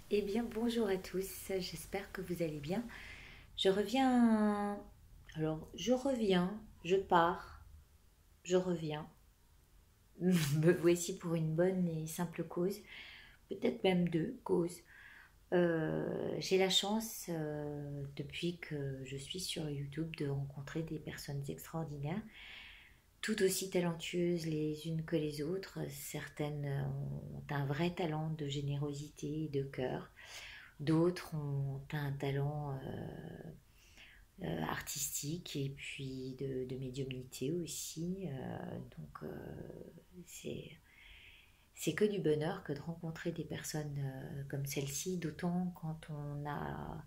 Eh bien, bonjour à tous, j'espère que vous allez bien. Je reviens, je pars, je reviens. Me voici pour une bonne et simple cause, peut-être même deux causes. J'ai la chance, depuis que je suis sur YouTube, de rencontrer des personnes extraordinaires, tout aussi talentueuses les unes que les autres. Certaines ont un vrai talent de générosité et de cœur. D'autres ont un talent artistique et puis de médiumnité aussi. C'est, c'est que du bonheur que de rencontrer des personnes comme celle-ci, d'autant quand on a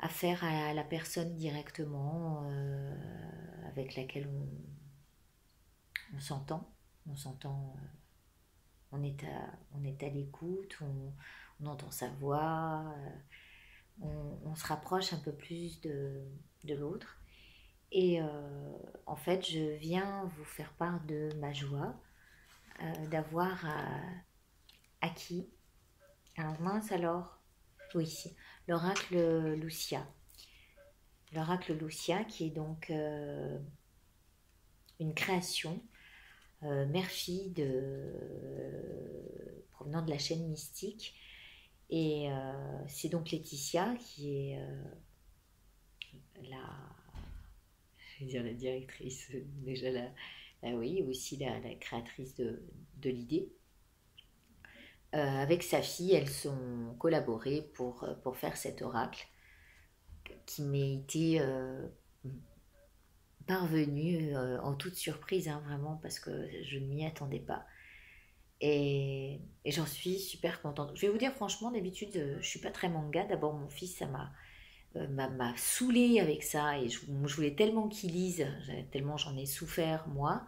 affaire à la personne directement, avec laquelle on s'entend. On s'entend, on est à l'écoute, on entend sa voix, on se rapproche un peu plus de l'autre. Et en fait, je viens vous faire part de ma joie d'avoir acquis. Alors mince alors, oui, si, l'oracle Lucia. L'oracle Lucia qui est donc une création mère-fille provenant de la chaîne mystique. Et c'est donc Laetitia qui est la, je vais dire la directrice, déjà oui, aussi la créatrice de l'idée. Avec sa fille, elles sont collaborées pour faire cet oracle qui m'a été parvenu en toute surprise, hein, vraiment, parce que je ne m'y attendais pas. Et j'en suis super contente. Je vais vous dire franchement, d'habitude, je ne suis pas très manga. D'abord, mon fils, ça m'a saoulée avec ça, et je voulais tellement qu'il lise, tellement j'en ai souffert moi,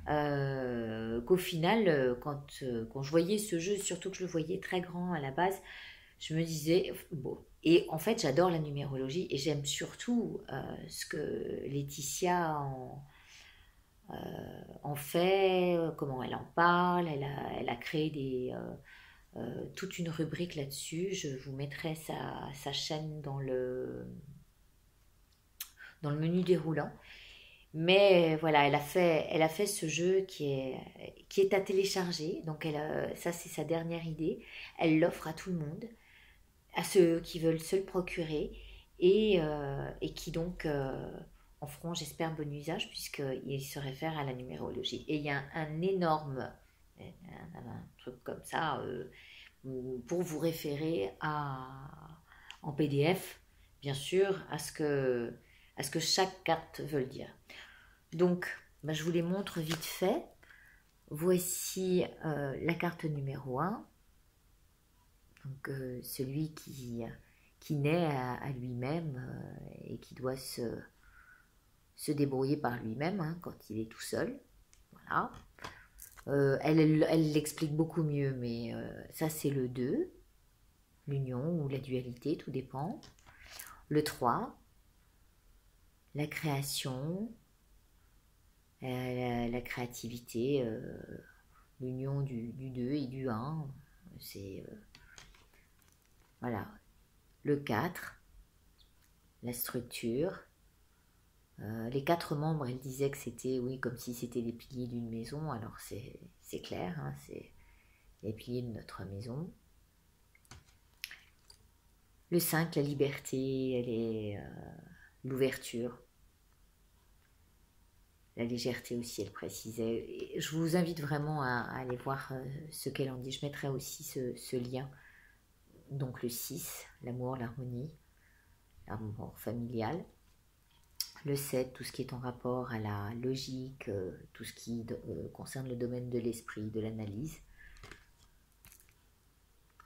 qu'au final, quand je voyais ce jeu, surtout que je le voyais très grand à la base, je me disais, bon, et en fait j'adore la numérologie et j'aime surtout ce que Laetitia en fait, comment elle en parle, elle a créé toute une rubrique là-dessus. Je vous mettrai sa chaîne dans le menu déroulant. Mais voilà, elle a fait ce jeu qui est à télécharger. Donc ça, c'est sa dernière idée. Elle l'offre à tout le monde, à ceux qui veulent se le procurer et qui donc en feront, j'espère, bon usage puisqu'il se réfère à la numérologie. Et il y a un énorme un truc comme ça pour vous référer en PDF, bien sûr, à ce que chaque carte veut dire. Donc, bah, je vous les montre vite fait. Voici la carte numéro un. Donc, celui qui naît à lui-même et qui doit se débrouiller par lui-même, hein, quand il est tout seul. Voilà. Elle l'explique beaucoup mieux, mais ça c'est le 2, l'union ou la dualité, tout dépend. Le 3, la création, la créativité, l'union du 2 et du un. C'est voilà. Le 4, la structure. Les 4 membres, elle disait que c'était, oui, comme si c'était les piliers d'une maison. Alors c'est clair, hein, c'est les piliers de notre maison. Le 5, la liberté, elle est l'ouverture. La légèreté aussi, elle précisait. Et je vous invite vraiment à aller voir ce qu'elle en dit. Je mettrai aussi ce lien. Donc le 6, l'amour, l'harmonie, l'amour familial. Le 7, tout ce qui est en rapport à la logique, tout ce qui concerne le domaine de l'esprit, de l'analyse.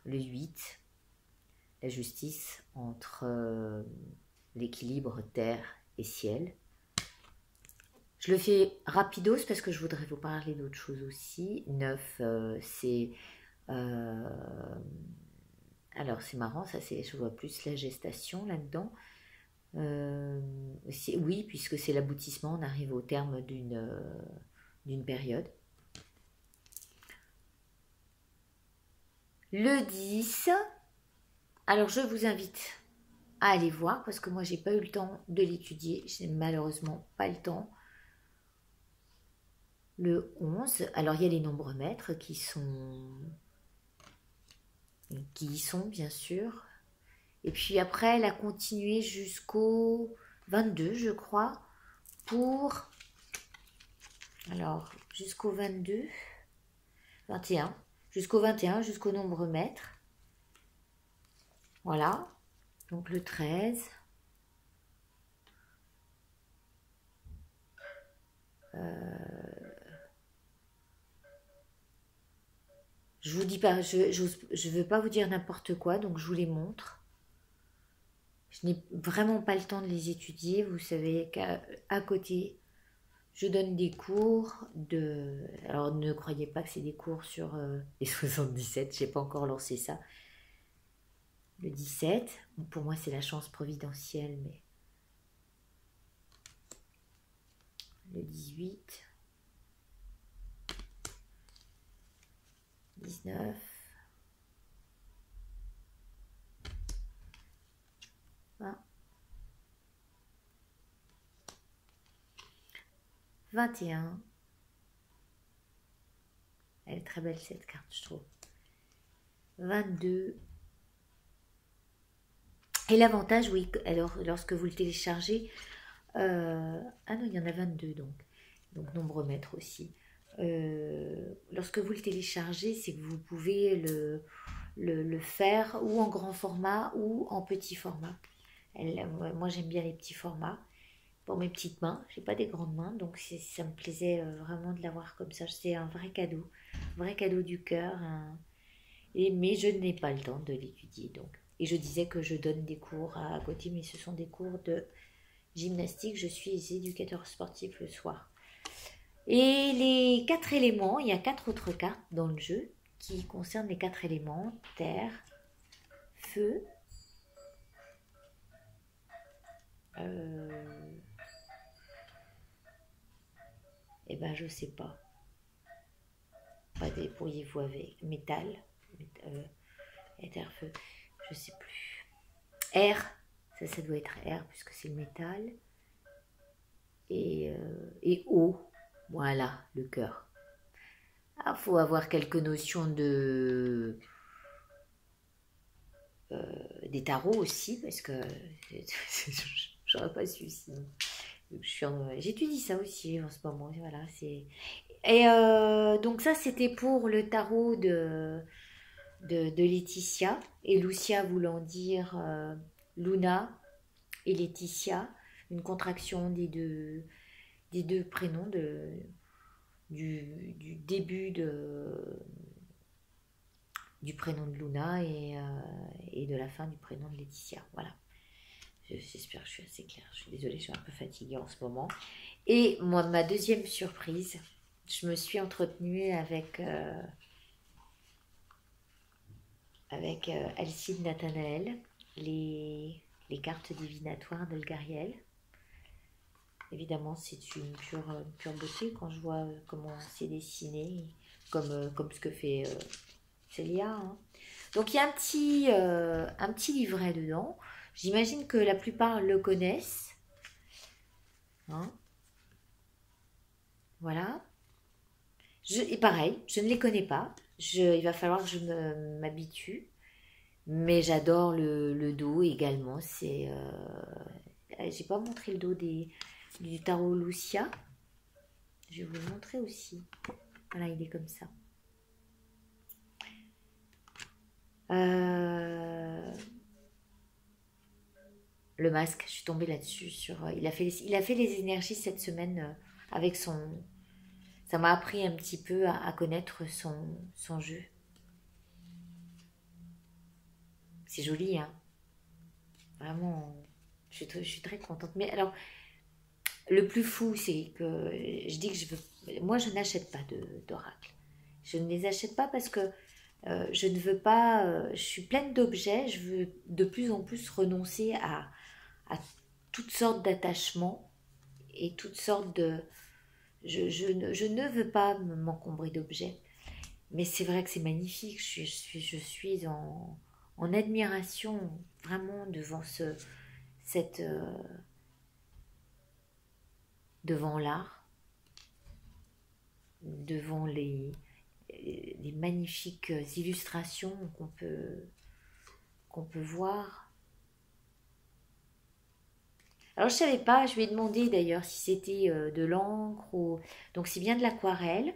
Le 8, la justice entre l'équilibre terre et ciel. Je le fais rapidos parce que je voudrais vous parler d'autre chose aussi. 9, c'est... euh, alors c'est marrant, ça c'est, je vois plus la gestation là-dedans. Oui, puisque c'est l'aboutissement, on arrive au terme d'une période. Le 10, alors je vous invite à aller voir parce que moi j'ai pas eu le temps de l'étudier, j'ai malheureusement pas le temps. Le 11, alors il y a les nombres maîtres qui y sont bien sûr. Et puis après elle a continué jusqu'au 22 je crois pour, alors jusqu'au 22, 21, jusqu'au 21, jusqu'au nombre maître. Voilà, donc le 13. Je vous dis pas, je veux pas vous dire n'importe quoi, donc je vous les montre. Je n'ai vraiment pas le temps de les étudier. Vous savez qu'à côté, je donne des cours de... Alors ne croyez pas que c'est des cours sur les 77, j'ai pas encore lancé ça. Le 17, bon, pour moi c'est la chance providentielle, mais... Le 18, 19, 20, 21. Elle est très belle cette carte, je trouve. 22. Et l'avantage, oui, alors lorsque vous le téléchargez, ah non, il y en a 22 donc nombre maître aussi. Lorsque vous le téléchargez, c'est que vous pouvez le faire ou en grand format ou en petit format. Moi j'aime bien les petits formats pour mes petites mains. J'ai pas des grandes mains, donc ça me plaisait vraiment de l'avoir comme ça. C'est un vrai cadeau du cœur. Mais je n'ai pas le temps de l'étudier donc. Et je disais que je donne des cours à côté, mais ce sont des cours de gymnastique. Je suis éducateur sportif le soir. Et les 4 éléments, il y a 4 autres cartes dans le jeu qui concernent les 4 éléments, terre, feu, et ben je sais pas. Pas débrouillez-vous avec métal, terre, feu, je sais plus. Air, ça doit être air puisque c'est le métal. Et eau, voilà, le cœur. Ah, faut avoir quelques notions des tarots aussi, parce que j'aurais pas su sinon. J'étudie ça aussi en ce moment. Voilà, et donc ça, c'était pour le tarot de Laetitia, et Lucia voulant dire Luna et Laetitia, une contraction des deux prénoms du début du prénom de Luna et de la fin du prénom de Laetitia. Voilà. J'espère que je suis assez claire. Je suis désolée, je suis un peu fatiguée en ce moment. Et moi, ma deuxième surprise, je me suis entretenue avec Alcide Nathanaël, les cartes divinatoires d'Elgariel. Évidemment, c'est une pure beauté quand je vois comment c'est dessiné, comme ce que fait Célia. Hein. Donc il y a un petit livret dedans. J'imagine que la plupart le connaissent. Hein. Voilà. Et pareil, je ne les connais pas. Il va falloir que je m'habitue. Mais j'adore le dos également. J'ai pas montré le dos du tarot Lucia. Je vais vous le montrer aussi. Voilà, il est comme ça. Le masque, je suis tombée là-dessus. Il a fait les énergies cette semaine avec son... Ça m'a appris un petit peu à connaître son jeu. C'est joli, hein. Vraiment, je suis très contente. Mais alors, le plus fou, c'est que je dis que moi, je n'achète pas d'oracle. Je ne les achète pas parce que je ne veux pas... je suis pleine d'objets. Je veux de plus en plus renoncer à toutes sortes d'attachements et toutes sortes de... Je ne veux pas m'encombrer d'objets. Mais c'est vrai que c'est magnifique. Je suis en admiration vraiment devant cette, devant l'art, devant les magnifiques illustrations qu'on peut voir. Alors je savais pas, je lui ai demandé d'ailleurs si c'était de l'encre ou donc c'est bien de l'aquarelle.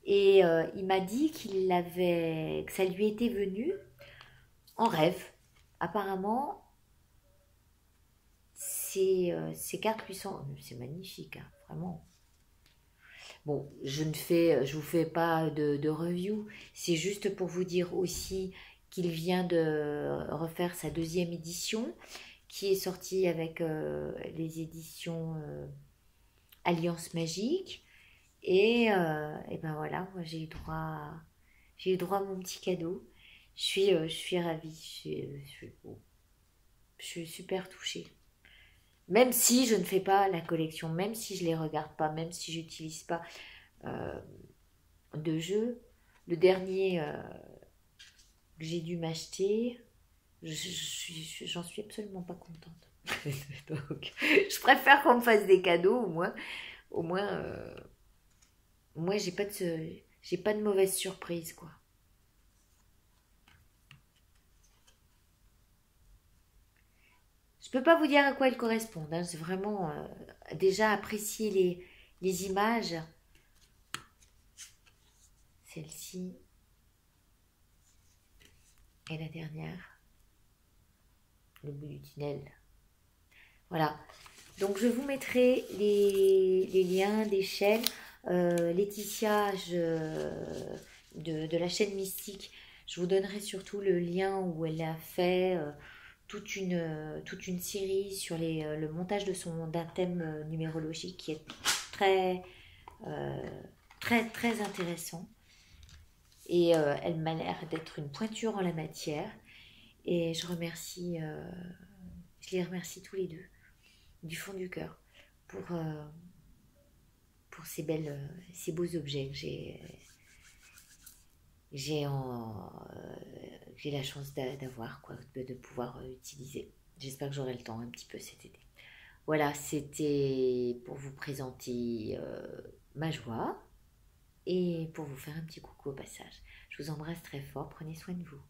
Et il m'a dit que ça lui était venu en rêve. Apparemment, ces cartes lui sont, c'est magnifique, hein, vraiment. Bon, je vous fais pas de review. C'est juste pour vous dire aussi qu'il vient de refaire sa deuxième édition, qui est sortie avec les éditions Alliance Magique. Et ben voilà, moi j'ai eu droit à mon petit cadeau. Je suis ravie, je suis super touchée. Même si je ne fais pas la collection, même si je les regarde pas, même si j'utilise pas euh, de jeux, le dernier que j'ai dû m'acheter, j'en suis absolument pas contente. Donc, je préfère qu'on me fasse des cadeaux au moins, moi j'ai pas de mauvaise surprise quoi. Je peux pas vous dire à quoi elles correspondent, hein. C'est vraiment déjà apprécier les images. Celle-ci est la dernière, le bout du tunnel. Voilà. Donc je vous mettrai les liens des chaînes. Laetitia de la chaîne Mystique, je vous donnerai surtout le lien où elle a fait toute une série sur le montage d'un thème numérologique qui est très, euh, très intéressant. Et elle m'a l'air d'être une pointure en la matière. Et je les remercie tous les deux, du fond du cœur, pour ces beaux objets que j'ai j'ai la chance d'avoir, quoi, de pouvoir utiliser. J'espère que j'aurai le temps un petit peu cet été. Voilà, c'était pour vous présenter ma joie et pour vous faire un petit coucou au passage. Je vous embrasse très fort, prenez soin de vous.